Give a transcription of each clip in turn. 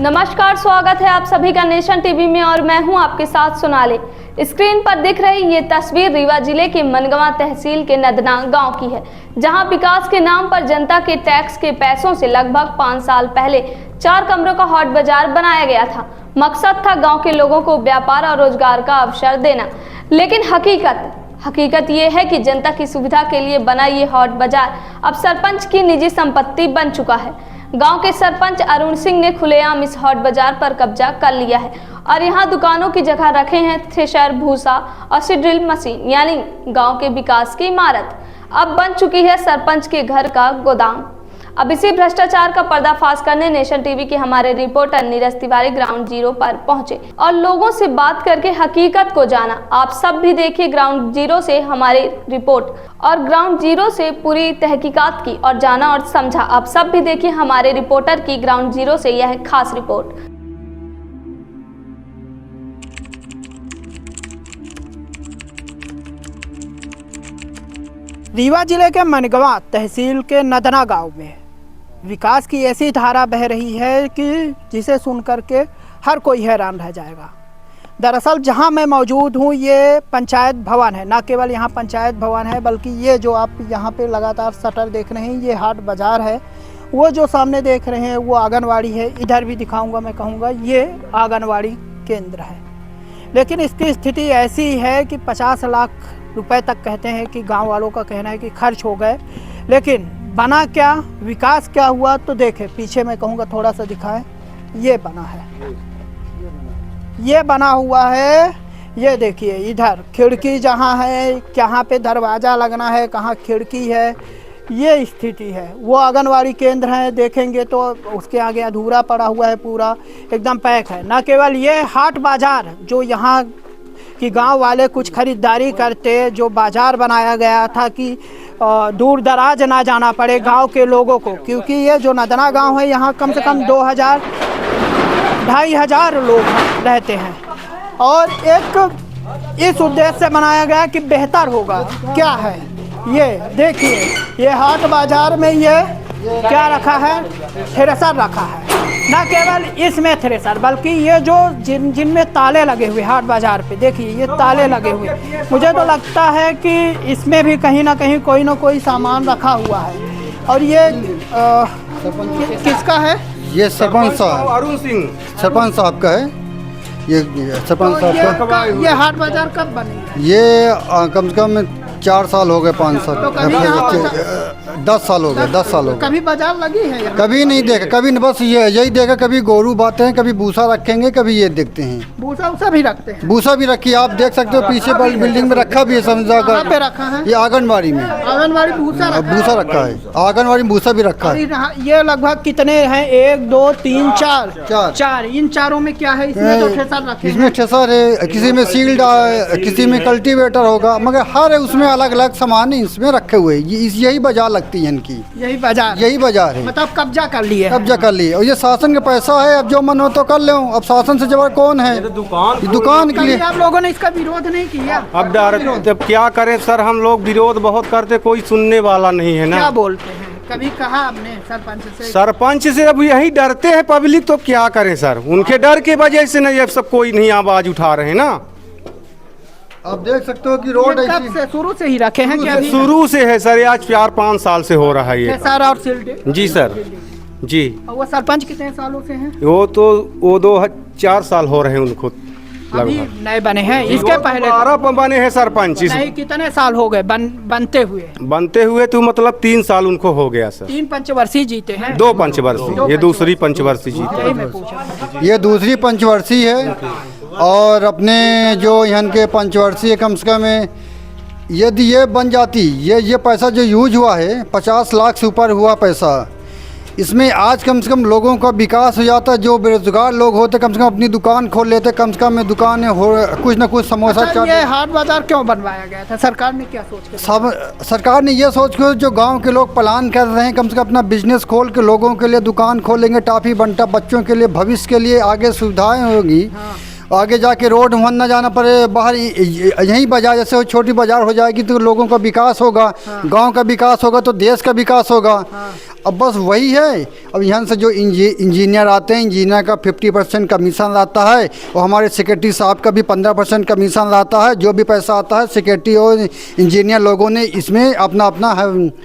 नमस्कार, स्वागत है आप सभी का नेशन टीवी में और मैं हूं आपके साथ सोनाली। स्क्रीन पर दिख रही ये तस्वीर रीवा जिले के मनगवा तहसील के नदना गांव की है, जहां विकास के नाम पर जनता के टैक्स के पैसों से लगभग 5 साल पहले 4 कमरों का हॉट बाजार बनाया गया था। मकसद था गांव के लोगों को व्यापार और रोजगार का अवसर देना, लेकिन हकीकत ये है कि जनता की सुविधा के लिए बना ये हॉट बाजार अब सरपंच की निजी संपत्ति बन चुका है। गांव के सरपंच अरुण सिंह ने खुलेआम इस हॉट बाजार पर कब्जा कर लिया है और यहां दुकानों की जगह रखे हैं थ्रेशर, भूसा और सीड्रिल मशीन, यानी गांव के विकास की इमारत अब बन चुकी है सरपंच के घर का गोदाम। अब इसी भ्रष्टाचार का पर्दाफाश करने नेशन टीवी के हमारे reporter Neeraj Tiwari ground zero पर पहुंचे और लोगों से बात करके हकीकत को जाना। आप सब भी देखिए ग्राउंड जीरो से हमारी रिपोर्ट और ग्राउंड जीरो से पूरी तहकीकात की और जाना और समझा। आप सब भी देखिए हमारे रिपोर्टर की ग्राउंड जीरो से यह खास रिपोर्ट। रीवा जिले के मनगवा तहसील के नदना गांव में विकास की ऐसी धारा बह रही है कि जिसे सुनकर के हर कोई हैरान रह जाएगा। दरअसल जहां मैं मौजूद हूं ये पंचायत भवन है। न केवल यहां पंचायत भवन है बल्कि ये जो आप यहां पे लगातार शटर देख रहे हैं ये हाट बाजार है। वो जो सामने देख रहे हैं वो आंगनवाड़ी है। इधर भी दिखाऊंगा, मैं कहूँगा ये आंगनवाड़ी केंद्र है। लेकिन इसकी स्थिति ऐसी है कि 50 लाख रुपए तक कहते हैं कि गांव वालों का कहना है कि खर्च हो गए, लेकिन बना क्या, विकास क्या हुआ तो देखें। पीछे मैं कहूँगा थोड़ा सा दिखाएं, ये बना है, ये बना हुआ है। ये देखिए इधर खिड़की जहाँ है, कहाँ पे दरवाज़ा लगना है, कहाँ खिड़की है, ये स्थिति है। वो आंगनवाड़ी केंद्र है, देखेंगे तो उसके आगे अधूरा पड़ा हुआ है, पूरा एकदम पैक है। न केवल ये हाट बाज़ार जो यहाँ कि गांव वाले कुछ खरीदारी करते, जो बाज़ार बनाया गया था कि दूर दराज ना जाना पड़े गांव के लोगों को, क्योंकि ये जो नदना गांव है यहाँ कम से कम 2000-2500 लोग रहते हैं और एक इस उद्देश्य से बनाया गया कि बेहतर होगा। क्या है ये देखिए, ये हाट बाज़ार में ये क्या रखा है, थ्रेशर रखा है। न केवल इसमें थ्रेशर बल्कि ये जो जिनमें ताले लगे हुए हाट बाजार पे, देखिए ये ताले लगे हुए। मुझे तो लगता है कि इसमें भी कहीं ना कहीं कोई ना कोई सामान रखा हुआ है। और ये किसका है? ये सरपंच साहब अरुण सिंह सरपंच साहब का है। ये सरपंच साहब का। ये हाट बाजार कब बनी? ये कम से कम 4 साल हो गए, 5 साल, 10 साल हो गए, 10 साल हो गए। कभी बाजार लगी है यहाँ? कभी नहीं देखा, कभी बस यही देखा, कभी गोरू बाते हैं, कभी भूसा रखेंगे, कभी ये देखते हैं। भूसा भी रखते हैं? भूसा भी रखी, आप देख सकते हो पीछे वाली बिल्डिंग में रखा भी है। समझा कहाँ पे रखा है? ये आंगनबाड़ी में। आंगनबाड़ी भूसा रखा है, आंगनबाड़ी भूसा भी रखा है। ये लगभग कितने हैं? 1 2 3 4। इन चारों में क्या है? इसमें तो थ्रेशर रखे हैं। इसमें थ्रेशर है, किसी में सील्ड, किसी में कल्टीवेटर होगा, मगर हर उसमें अलग अलग सामान इसमें रखे हुए। यही बाजार लगती है इनकी, यही बाजार है। मतलब कब्जा कर लिए और ये शासन का पैसा है, अब जो मन हो तो कर लो। अब शासन से जबर कौन है? दुकान के लिए। आप लोगों ने इसका विरोध नहीं किया? अब जब क्या करें सर, हम लोग विरोध बहुत करते, कोई सुनने वाला नहीं है ना। क्या बोलते हैं? कभी कहा आपने सरपंच से? अब यही डरते हैं पब्लिक, तो क्या करें सर, उनके डर के वजह से नहीं, अब सब कोई नहीं आवाज उठा रहे हैं ना। आप देख सकते हो कि रोड शुरू से ही रखे हैं क्या? शुरू से है सर, आज 4-5 साल से हो रहा है ये। और सील्ड? जी सर, जी। वो सरपंच कितने सालों से हैं? वो 2-4 साल हो रहे हैं उनको। अभी नए बने हैं? इसके पहले 12 बने हैं सरपंच। नहीं, कितने साल हो गए बनते हुए? तो मतलब 3 साल उनको हो गया सर। 3 पंचवर्षीय जीते हैं? 2 पंचवर्षीय, ये दूसरी पंचवर्षीय जीते। ये दूसरी पंचवर्षीय है। और अपने जो यहाँ के पंचवर्षीय कम से कम यदि ये बन जाती, ये पैसा जो यूज हुआ है 50 लाख से ऊपर हुआ पैसा, इसमें आज कम से कम लोगों का विकास हो जाता। जो बेरोजगार लोग होते कम से कम अपनी दुकान खोल लेते, कम से कम में दुकानें हो, कुछ ना कुछ समोसा चाट। ये हाट बाजार क्यों बनवाया गया था? सरकार ने क्या सोच के? सरकार ने ये सोच के, जो गांव के लोग प्लान कर रहे हैं कम से कम अपना बिजनेस खोल के लोगों के लिए दुकान खोलेंगे, टाफी बंटा, बच्चों के लिए भविष्य के लिए आगे सुविधाएं होगी। आगे जाके रोड वहाँ न जाना पड़े, बाहर यहीं बाजार जैसे वो छोटी बाजार हो जाएगी तो लोगों का विकास होगा, गांव का विकास होगा तो देश का विकास होगा। अब बस वही है। अब यहाँ से जो इंजीनियर आते हैं, इंजीनियर का 50% कमीशन आता है और हमारे सेक्रेटरी साहब का भी 15% कमीशन आता है। जो भी पैसा आता है सेक्रेटरी और इंजीनियर लोगों ने इसमें अपना अपना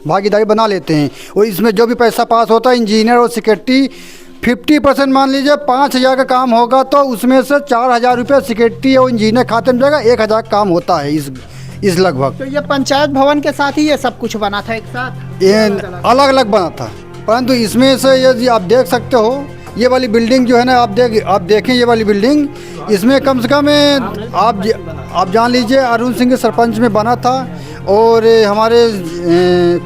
भागीदारी बना लेते हैं और इसमें जो भी पैसा पास होता है इंजीनियर और सेक्रेटरी 50% मान लीजिए 5,000 का काम होगा तो उसमें से 4,000 रुपये सेक्रेटरी और इंजीनियर खाते में जाएगा, 1,000 काम होता है इस लगभग। तो ये पंचायत भवन के साथ ही ये सब कुछ बना था एक साथ? ये अलग अलग बना था, परंतु इसमें से ये आप देख सकते हो ये वाली बिल्डिंग जो है ना, आप देखें ये वाली बिल्डिंग, इसमें कम से कम आप जान लीजिए अरुण सिंह के सरपंच में बना था और हमारे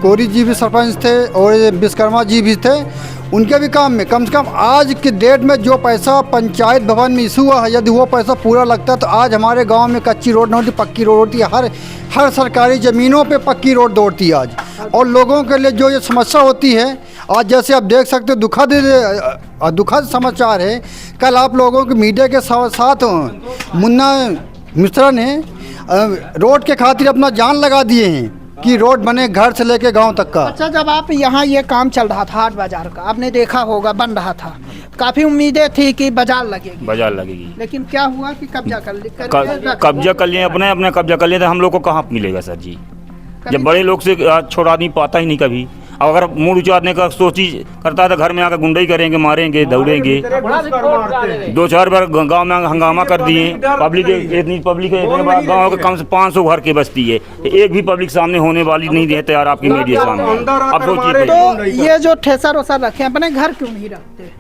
कोरी जी भी सरपंच थे और विश्वकर्मा जी भी थे, उनके भी काम में कम से कम आज के डेट में जो पैसा पंचायत भवन में इशू हुआ है, यदि वो पैसा पूरा लगता तो आज हमारे गांव में कच्ची रोड न होती, पक्की रोड होती है। हर सरकारी ज़मीनों पे पक्की रोड दौड़ती है आज। और लोगों के लिए जो ये समस्या होती है आज, जैसे आप देख सकते हो दुखद समाचार है। कल आप लोगों के मीडिया के साथ मुन्ना मिश्रा ने रोड के खातिर अपना जान लगा दिए हैं कि रोड बने घर से लेके गांव तक का। अच्छा, जब आप यहाँ ये काम चल रहा था हाट बाजार का, आपने देखा होगा बन रहा था, काफ़ी उम्मीदें थी कि बाजार लगेगी, लेकिन क्या हुआ कि कब्जा कर लिए अपने कब्जा कर लिए तो हम लोग को कहाँ मिलेगा सर जी, जब बड़े लोग से छोड़ आदमी पाता ही नहीं कभी। अब अगर मुँह उचारने का सोची करता है तो घर में आकर गुंडई करेंगे, मारेंगे, दौड़ेंगे। 2-4 बार गांव में हंगामा कर दिए। इतनी पब्लिक है गांव के कम से 500 घर की बस्ती है, एक भी पब्लिक सामने होने वाली नहीं है तैयार आपकी मीडिया सामने। अब सोचिए तो ये जो ठेसर वसर रखे अपने घर क्यों नहीं रखते?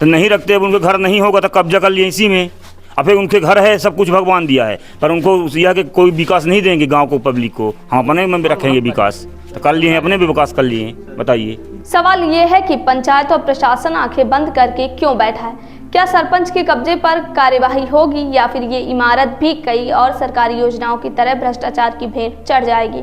तो नहीं रखते, अब उनके घर नहीं होगा तो कब्जा कर लिए इसी में। अब फिर उनके घर है, सब कुछ भगवान दिया है, पर उनको यह कि कोई विकास नहीं देंगे गांव को, पब्लिक को। हम अपने में भी रखेंगे विकास, तो कर लिए हैं, अपने भी विकास कर लिए हैं। बताइए, सवाल ये है कि पंचायत और प्रशासन आंखें बंद करके क्यों बैठा है? क्या सरपंच के कब्जे पर कार्यवाही होगी या फिर ये इमारत भी कई और सरकारी योजनाओं की तरह भ्रष्टाचार की भेंट चढ़ जाएगी?